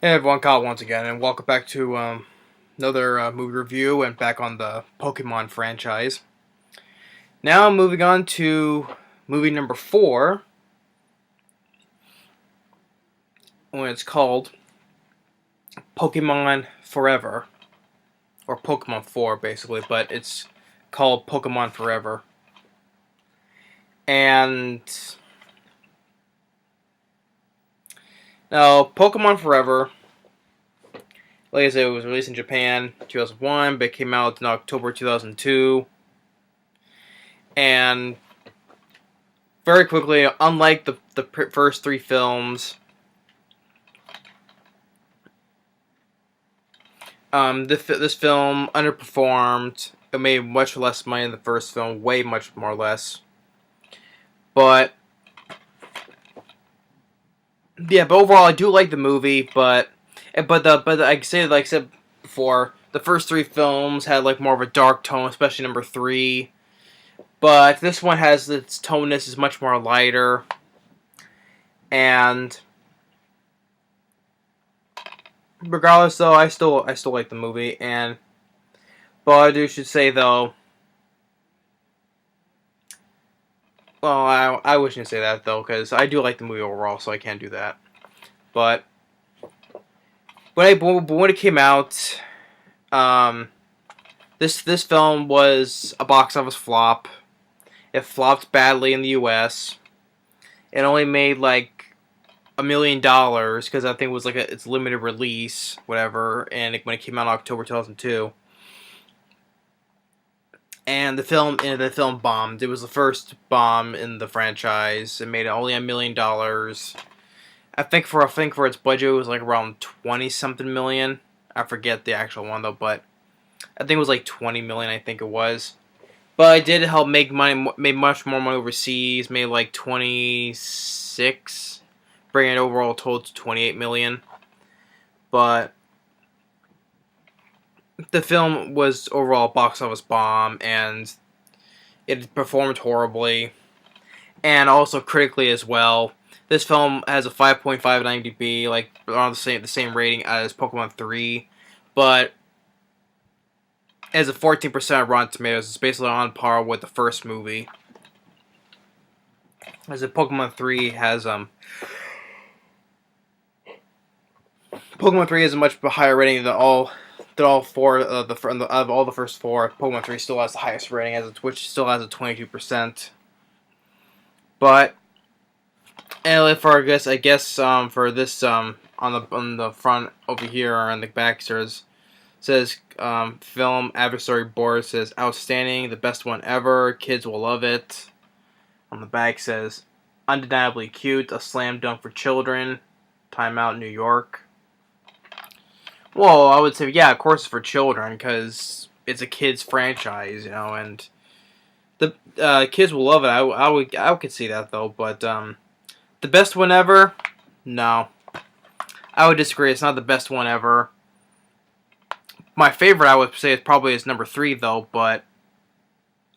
Hey everyone, Kyle once again, and welcome back to another movie review and back on the Pokemon franchise. Now moving on to movie number 4, when it's called Pokemon Forever, or Pokemon 4 basically, but it's called Pokemon Forever. And now Pokemon Forever, like I said, it was released in Japan 2001, but it came out in October 2002. And very quickly, unlike the first 3 films, this film underperformed. It made much less money than the first film, way much more less. But yeah, but overall, I do like the movie. But like I said before, the first 3 films had like more of a dark tone, especially number 3. But this one has its toneness is much more lighter, and regardless, though, I still like the movie. And but I should say though, well, I wouldn't say that though, because I do like the movie overall, so I can't do that. But when it came out, this film was a box office flop. It flopped badly in the U.S. It only made like $1 million because I think it was like its limited release, whatever. And when it came out in October 2002. And the film bombed. It was the first bomb in the franchise. It made only $1 million. I think for its budget, it was like around 20 something million. I forget the actual one though, but I think it was like 20 million. I think it was. But it did help make money. Made much more money overseas. Made like 26, bringing it overall total to 28 million. But the film was overall a box office bomb, and it performed horribly, and also critically as well. This film has a 5.5 on IMDb, like around the same rating as Pokemon 3, but it has a 14% of Rotten Tomatoes. It's basically on par with the first movie. As if Pokemon 3 has Pokemon 3 has a much higher rating than all four of all the first 4. Pokemon 3 still has the highest rating, which still has a 22%. But and for I guess for this on the front over here on the back says film adversary board says outstanding, the best one ever, kids will love it. On the back says undeniably cute, a slam dunk for children, Time Out New York. Well, I would say yeah, of course it's for children because it's a kids franchise, and the kids will love it. I could see that though, but the best one ever? No. I would disagree. It's not the best one ever. My favorite, I would say, is number 3, though. But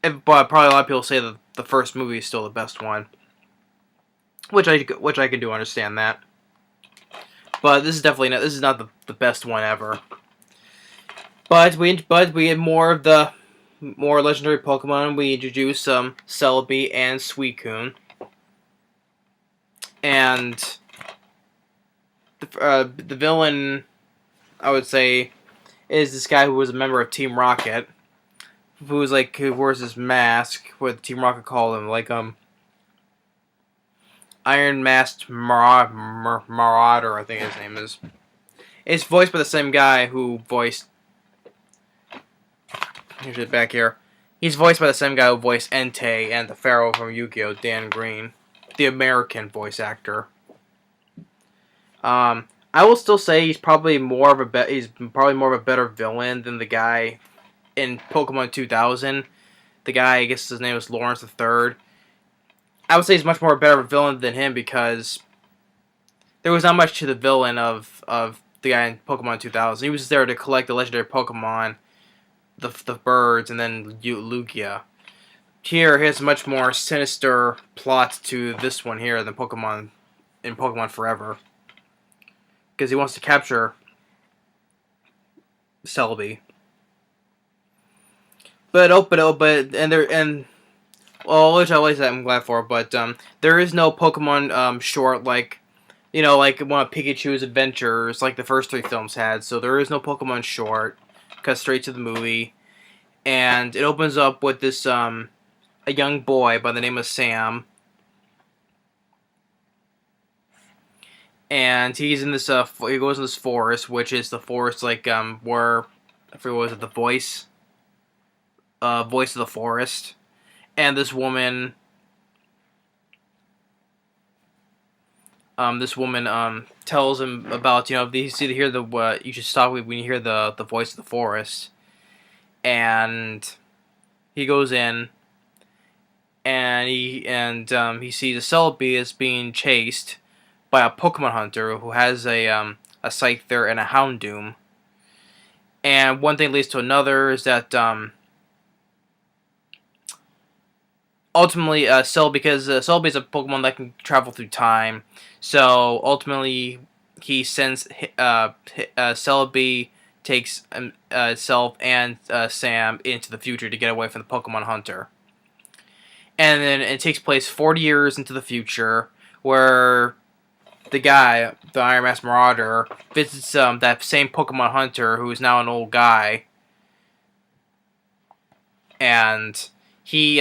probably a lot of people say that the first movie is still the best one, which I can do understand that. But this is definitely not. This is not the best one ever. But we had more of the more legendary Pokemon. We introduced Celebi and Suicune. And the villain, I would say, is this guy who was a member of Team Rocket, who wears this mask. What Team Rocket called him, like Iron Masked Marauder, I think his name is. It's voiced by the same guy who voiced. Here's it back here. He's voiced by the same guy who voiced Entei and the Pharaoh from Yu-Gi-Oh, Dan Green, the American voice actor. I will still say he's probably more of a better villain than the guy in Pokemon 2000. The guy, I guess his name was Lawrence the Third. I would say he's much more better villain than him because there was not much to the villain of the guy in Pokemon 2000. He was just there to collect the legendary Pokemon, the birds, and then Lugia. Here, he has a much more sinister plot to this one here than Pokemon Forever. because he wants to capture Celebi. But well, which I like that I'm glad for. But there is no Pokemon short like like one of Pikachu's adventures like the first 3 films had. So there is no Pokemon short. Cut straight to the movie, and it opens up with this a young boy by the name of Sam. And he's in this he goes in this forest, which is the forest like where I forget what was it, the voice of the forest. And this woman tells him about these you hear the you should stop when you hear the voice of the forest. And he goes in, and he sees a Celebi is being chased by a Pokemon hunter who has a Scyther and a Houndoom. And one thing leads to another is that ultimately because Celebi is a Pokemon that can travel through time, so ultimately he sends Celebi takes itself and Sam into the future to get away from the Pokemon hunter. And then it takes place 40 years into the future, where the guy, the Iron Mask Marauder, visits that same Pokemon hunter who is now an old guy, and he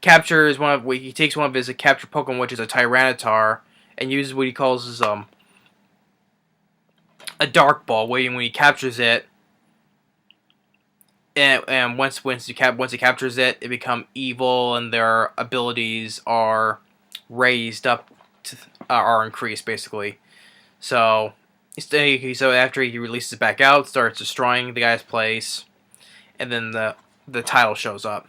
captures he takes one of his captured Pokemon, which is a Tyranitar, and uses what he calls his a Dark Ball. Waiting when he captures it, and once he captures it, it becomes evil, and their abilities are raised up to, are increased basically. So after he releases it back out, starts destroying the guy's place, and then the title shows up.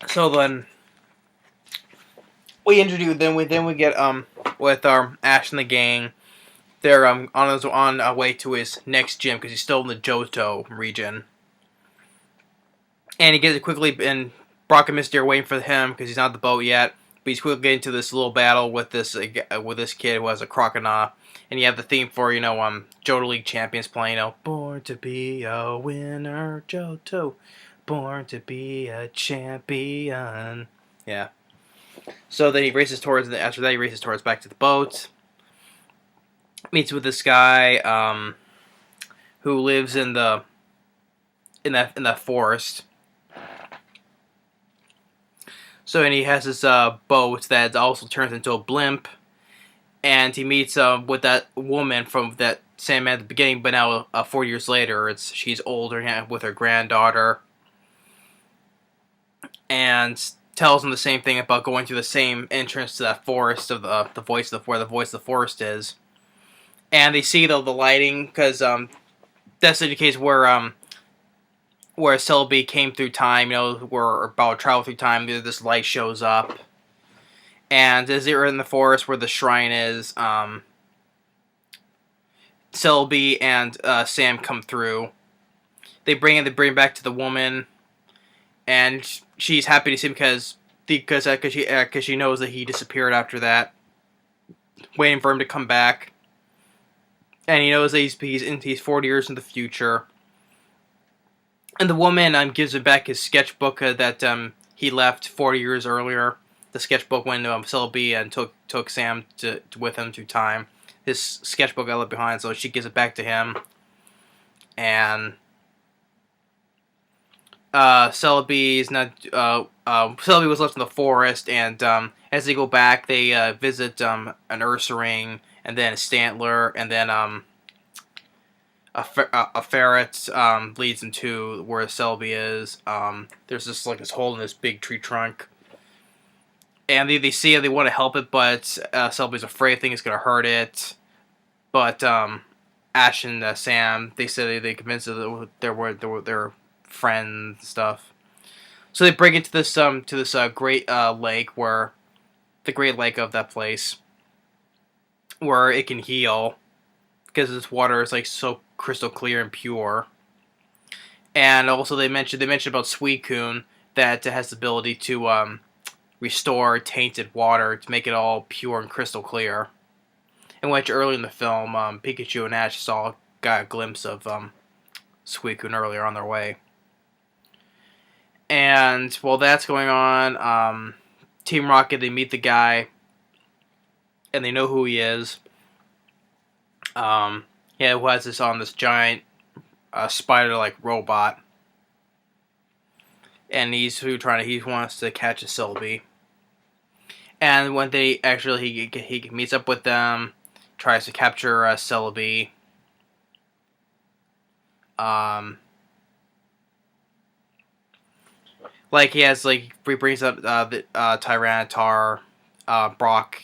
So then we get with Ash and the gang. They're on a way to his next gym because he's still in the Johto region, and he gets it quickly. And Brock and Misty are waiting for him because he's not at the boat yet. But he's quickly getting into this little battle with this kid who has a Crocodile, and you have the theme for Johto League champions playing. Born to be a winner, Johto. Born to be a champion. Yeah. So then he races towards back to the boat. Meets with this guy who lives in that forest. So and he has this boat that also turns into a blimp, and he meets with that woman from that Sandman at the beginning, but now 4 years later, she's older with her granddaughter. And tells him the same thing about going through the same entrance to that forest of where the voice of the forest is. And they see the lighting because that's indicates where Celebi came through time. Where about travel through time. This light shows up, and as they're in the forest where the shrine is, Celebi and Sam come through. They bring back to the woman. And she's happy to see him because she knows that he disappeared after that, waiting for him to come back. And he knows that he's 40 years in the future. And the woman gives him back his sketchbook that he left 40 years earlier. The sketchbook when Celebi and took Sam with him through time. His sketchbook I left behind, so she gives it back to him. And Celebi was left in the forest, and as they go back, they visit an Ursaring, and then a Stantler, and then a ferret leads them to where Celebi is. There's this hole in this big tree trunk, and they see it. They want to help it, but Celebi's afraid. Think it's gonna hurt it. But Ash and Sam, they said they convinced it that they're friends and stuff. So they bring it to this great lake, where the Great Lake of that place, where it can heal because this water is like so crystal clear and pure. And also they mentioned about Suicune that it has the ability to restore tainted water to make it all pure and crystal clear. In which early in the film, Pikachu and Ash got a glimpse of Suicune earlier on their way. And while that's going on, Team Rocket, they meet the guy, and they know who he is. Who has this giant spider-like robot, and he wants to catch a Celebi. And when they actually he meets up with them, tries to capture Celebi. Like he brings up the Tyranitar. Brock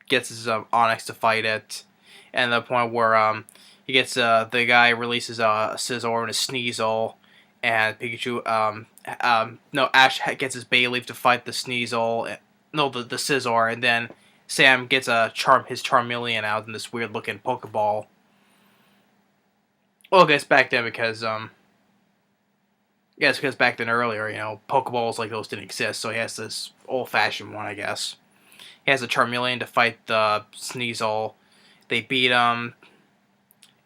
gets his Onyx to fight it, and the point where he gets the guy releases a Scizor and a Sneasel, and Pikachu Ash gets his Bayleaf to fight the Sneasel, the Scizor, and then Sam gets his Charmeleon out in this weird looking Pokeball. Well, I guess back then because it's because back then earlier, Pokeballs like those didn't exist, so he has this old-fashioned one, I guess. He has a Charmeleon to fight the Sneasel. They beat him,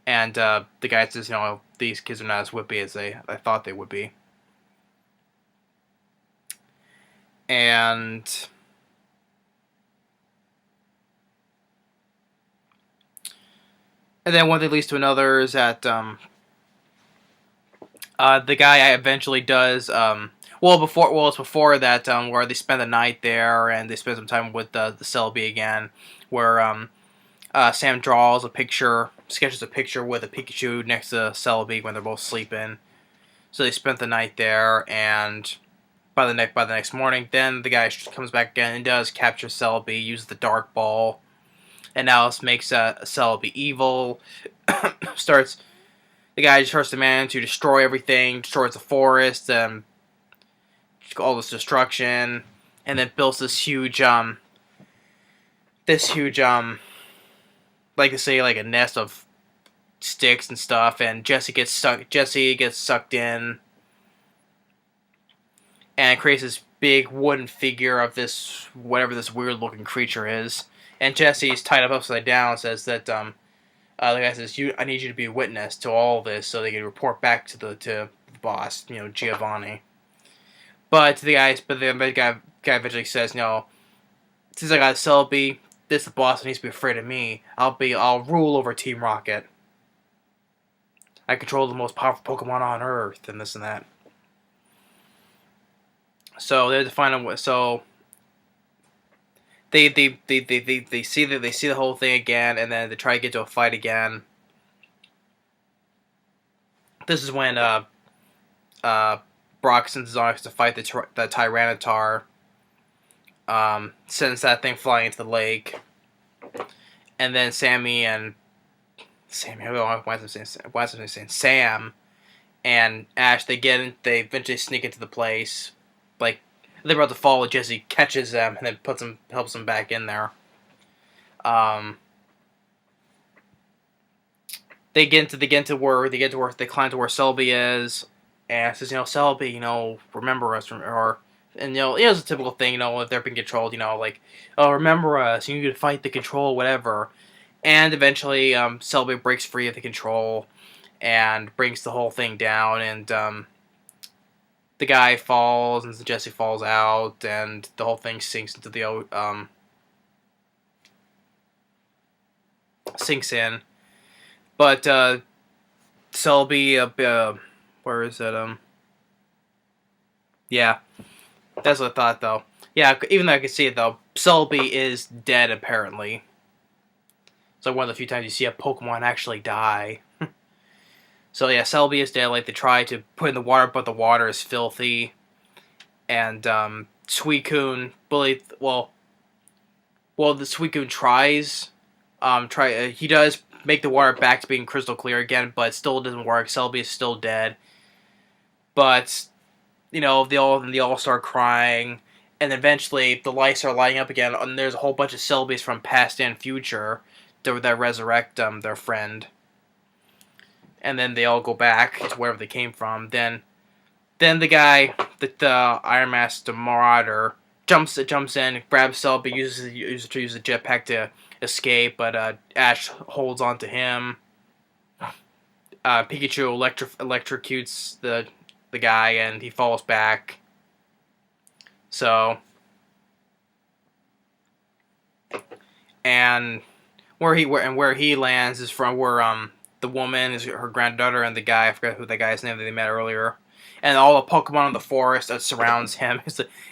and the guy says, these kids are not as whippy as I thought they would be. And then one thing leads to another is that the guy eventually does it's before that where they spend the night there and they spend some time with the Celebi again, where Sam sketches a picture with a Pikachu next to Celebi when they're both sleeping. So they spent the night there, and by the next morning, then the guy comes back again and does capture Celebi, uses the Dark Ball, and now this makes Celebi evil. The guy starts to man to destroy everything, destroys the forest, all this destruction, and then builds this huge, like to say, like a nest of sticks and stuff, and Jesse gets sucked in, and creates this big wooden figure of this, whatever this weird looking creature is, and Jesse's tied up upside down and says that, the guy says, I need you to be a witness to all this so they can report back to the boss, Giovanni. But the guy eventually says, since I got Celebi, the boss needs to be afraid of me. I'll rule over Team Rocket. I control the most powerful Pokemon on Earth, and this and that. So they have to find a way. So they see the whole thing again, and then they try to get to a fight again. This is when Brock sends his Onyx to fight the Tyranitar. Sends that thing flying into the lake, and then Sam and Ash, they eventually sneak into the place. Like, they're about to fall, Jesse catches them and then helps them back in there. They climb to where Celebi is, and says, Celebi, remember us, and it's a typical thing, if they're being controlled, like, oh, remember us, you need to fight the control, whatever. And eventually, Celebi breaks free of the control and brings the whole thing down, and the guy falls, and Jesse falls out, and the whole thing sinks into the sinks in. But Celebi, where is it? Yeah, that's what I thought, though. Yeah, even though I can see it, though, Celebi is dead, apparently. It's like one of the few times you see a Pokemon actually die. So yeah, Celebi is dead. Like, they try to put in the water, but the water is filthy. And Suicune, the Suicune tries. He does make the water back to being crystal clear again, but it still doesn't work. Celebi is still dead. But they all start crying, and eventually the lights are lighting up again, and there's a whole bunch of Celebis from past and future that resurrect their friend, and then they all go back to wherever they came from. Then the guy, the Iron Master Marauder, jumps in, grabs Celebi, uses the jetpack to escape, but Ash holds on to him. Pikachu electrocutes the guy, and he falls back. So, and where he lands is from where the woman is her granddaughter, and the guy, I forgot who the guy's name that they met earlier, and all the Pokemon in the forest that surrounds him.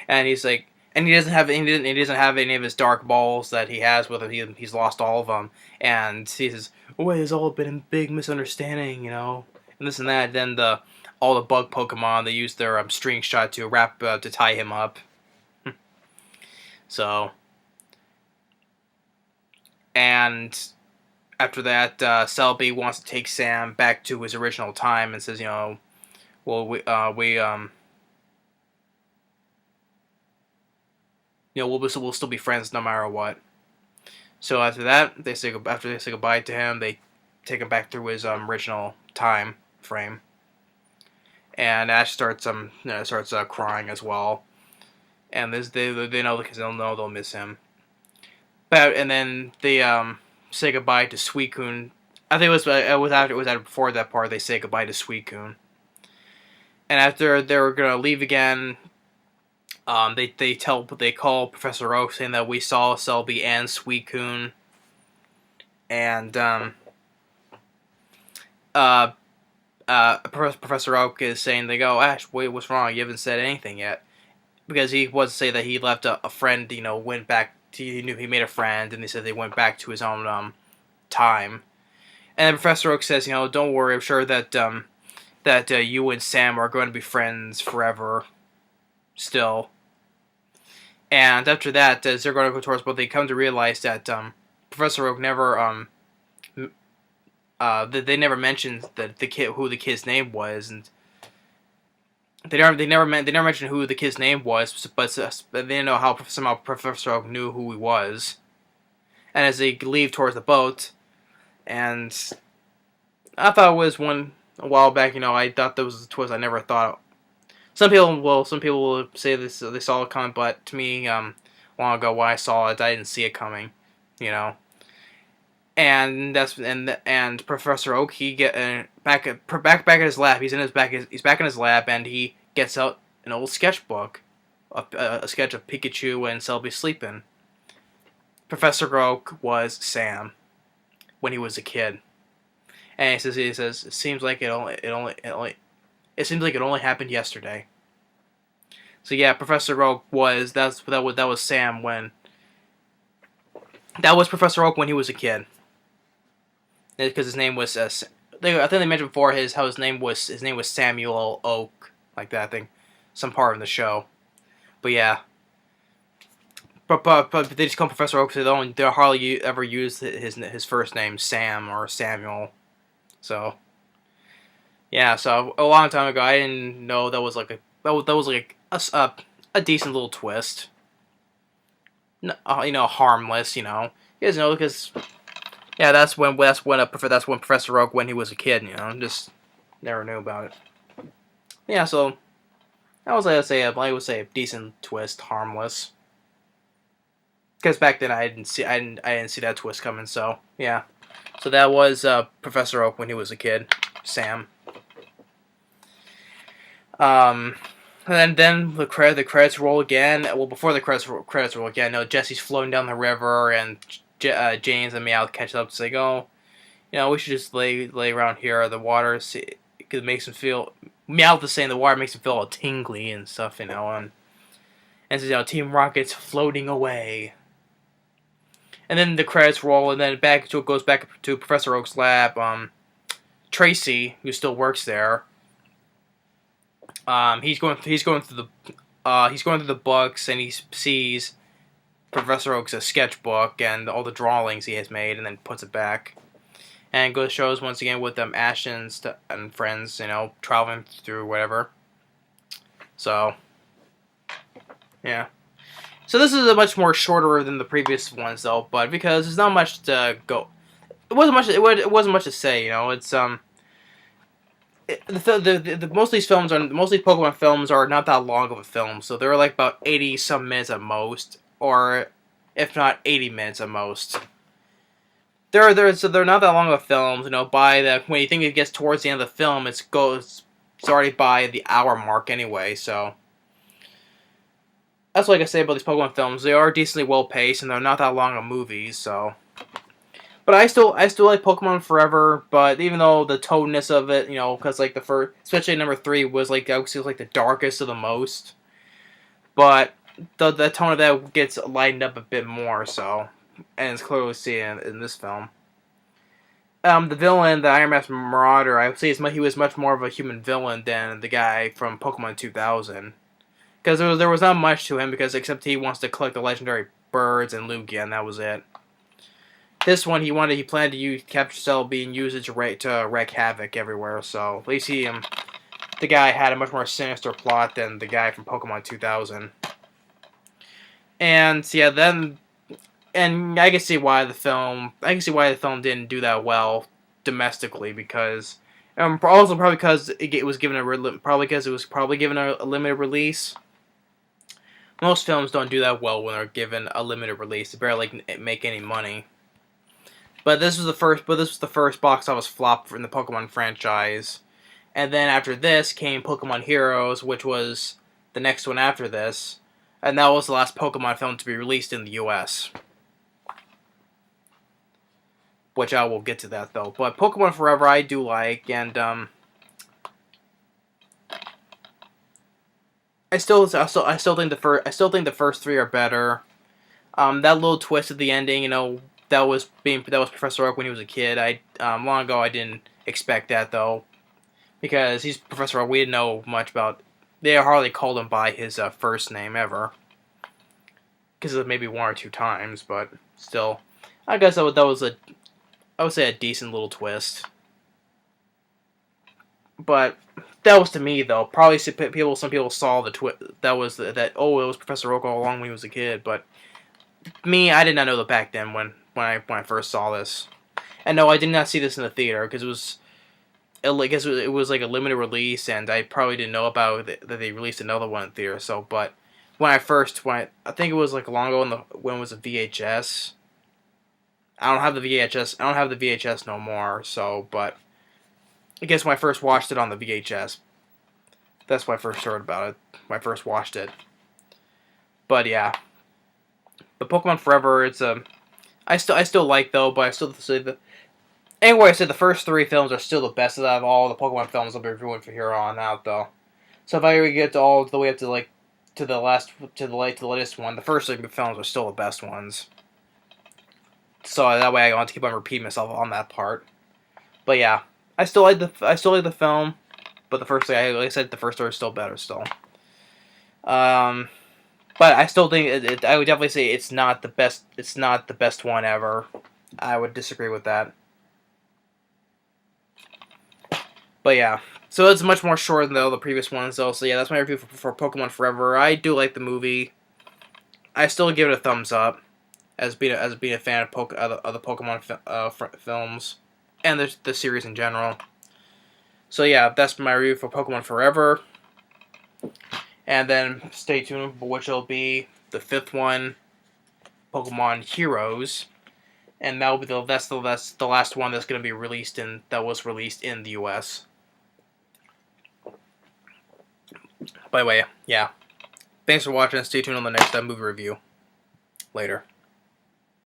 And he's like, and he doesn't have any of his dark balls that he has with him. He's lost all of them, and he says, "Oh, it's all been a big misunderstanding, and this and that." Then all the bug Pokemon, they use their string shot to tie him up. So, and after that, Celebi wants to take Sam back to his original time and says, well, we'll still be friends no matter what. So after that, after they say goodbye to him, they take him back through his original time frame, and Ash starts crying as well, and they know because they'll miss him. And then they say goodbye to Suicune. I think it was before that part they say goodbye to Suicune. And after they were gonna leave again, they call Professor Oak saying that we saw Celebi and Suicune, and Professor Oak is saying, they go, Ash, wait, what's wrong? You haven't said anything yet, because he was to say that he left a friend, went back. He knew he made a friend, and they said they went back to his own time. And then Professor Oak says, don't worry, I'm sure that you and Sam are going to be friends forever, still. And after that, as they're going to go towards, but they come to realize that Professor Oak never they never mentioned who the kid's name was, and they never mentioned who the kid's name was, but they didn't know how somehow Professor Oak knew who he was. And as they leave towards the boat, and I thought it was one a while back. I thought there was a twist I never thought. Some people will say this they saw it coming, but to me, long ago when I saw it, I didn't see it coming. And Professor Oak, he get back at his lab. He's back in his lab, and he gets out an old sketchbook, a sketch of Pikachu and Celebi sleeping. Professor Oak was Sam when he was a kid, and he says it seems like it only happened yesterday. So yeah, Professor Oak was that was Sam when that was Professor Oak when he was a kid. Because his name was I think they mentioned before his name was Samuel Oak, like that. I think some part of the show, but yeah. But they just call him Professor Oak, so they hardly ever use his first name, Sam or Samuel. So yeah, so a long time ago, I didn't know that was like a decent little twist. Harmless. You guys know, because yeah, that's when Professor Oak when he was a kid. Just never knew about it. Yeah, so that was I would say a decent twist, harmless. Because back then I didn't see that twist coming. So yeah, so that was Professor Oak when he was a kid, Sam. And then the credits roll again. Well, before the credits roll again, Jesse's floating down the river, and James and Meowth catch up to say, "Oh, we should just lay around here. The water, it makes him feel." Meowth is saying the water makes him feel all tingly and stuff, and says, Team Rocket's floating away. And then the credits roll, and then it goes back to Professor Oak's lab. Tracy, who still works there, he's going through the books, and he sees Professor Oak's sketchbook and all the drawings he has made, and then puts it back. And shows once again with Ash and friends, traveling through whatever. So, yeah. So this is a much more shorter than the previous ones, though, but because there's not much to go. it wasn't much. It wasn't much to say. It's most of these films are most of these Pokemon films are not that long of a film, so they're like about 80 some minutes at most, or if not 80 minutes at most. They're not that long of a film. When you think it gets towards the end of the film, it's already by the hour mark anyway. So that's what I can say about these Pokemon films. They are decently well paced, and they're not that long of movies. So. But I still like Pokemon Forever. But even though the toneness of it, because like the first, especially number 3 was like I would say like the darkest of the most. But the tone of that gets lightened up a bit more. So, and it's clearly seen in this film. The villain, the Iron Mask Marauder, I would say he was much more of a human villain than the guy from Pokemon 2000. Because there was not much to him, except he wants to collect the legendary birds and Lugia, and that was it. This one, he planned to capture Celebi and use it to wreak havoc everywhere. So at least the guy had a much more sinister plot than the guy from Pokemon 2000. And yeah, and I can see why the film didn't do that well domestically, because also probably because it was given a limited release. Most films don't do that well when they're given a limited release. They barely make any money. But this was the first box office flop in the Pokemon franchise. And then after this came Pokemon Heroes, which was the next one after this. And that was the last Pokemon film to be released in the US. Which I will get to that though. But Pokemon Forever I do like, and I still think the first 3 are better. That little twist at the ending, that was Professor Oak when he was a kid. Long ago I didn't expect that though, because he's Professor Oak. We didn't know much about. They hardly called him by his first name ever, because of maybe 1 or 2 times. But still, I guess that was I would say a decent little twist. But that was to me though. Probably some people saw the twist. It was Professor Oak all along when he was a kid. But me, I did not know that back then when I first saw this. And no, I did not see this in the theater because it was like a limited release, and I probably didn't know about that they released another one in theater. So, but I think it was like long ago when it was a VHS. I don't have the VHS. I don't have the VHS no more. So, but I guess when I first watched it on the VHS, that's when I first heard about it. When I first watched it. But yeah, the Pokemon Forever, I still like though, but I still say anyway, I said the first 3 films are still the best out of all the Pokemon films I'll be reviewing from here on out though. So if I ever get all the way up to the latest one, the first 3 films are still the best ones. So that way I don't have to keep on repeating myself on that part. But yeah, I still like the film, but the first 3, like I said, the first 3 is still better still. But I still think I would definitely say it's not the best. It's not the best one ever. I would disagree with that. But yeah, so it's much more short than the previous ones though. So yeah, that's my review for Pokemon Forever. I do like the movie. I still give it a thumbs up as being a fan of the Pokemon films and the series in general. So yeah, that's my review for Pokemon Forever. And then stay tuned for which will be the 5th one, Pokemon Heroes, and that will be that's the last one that's going to be released that was released in the U.S. By the way, yeah. Thanks for watching. Stay tuned on the next movie review. Later.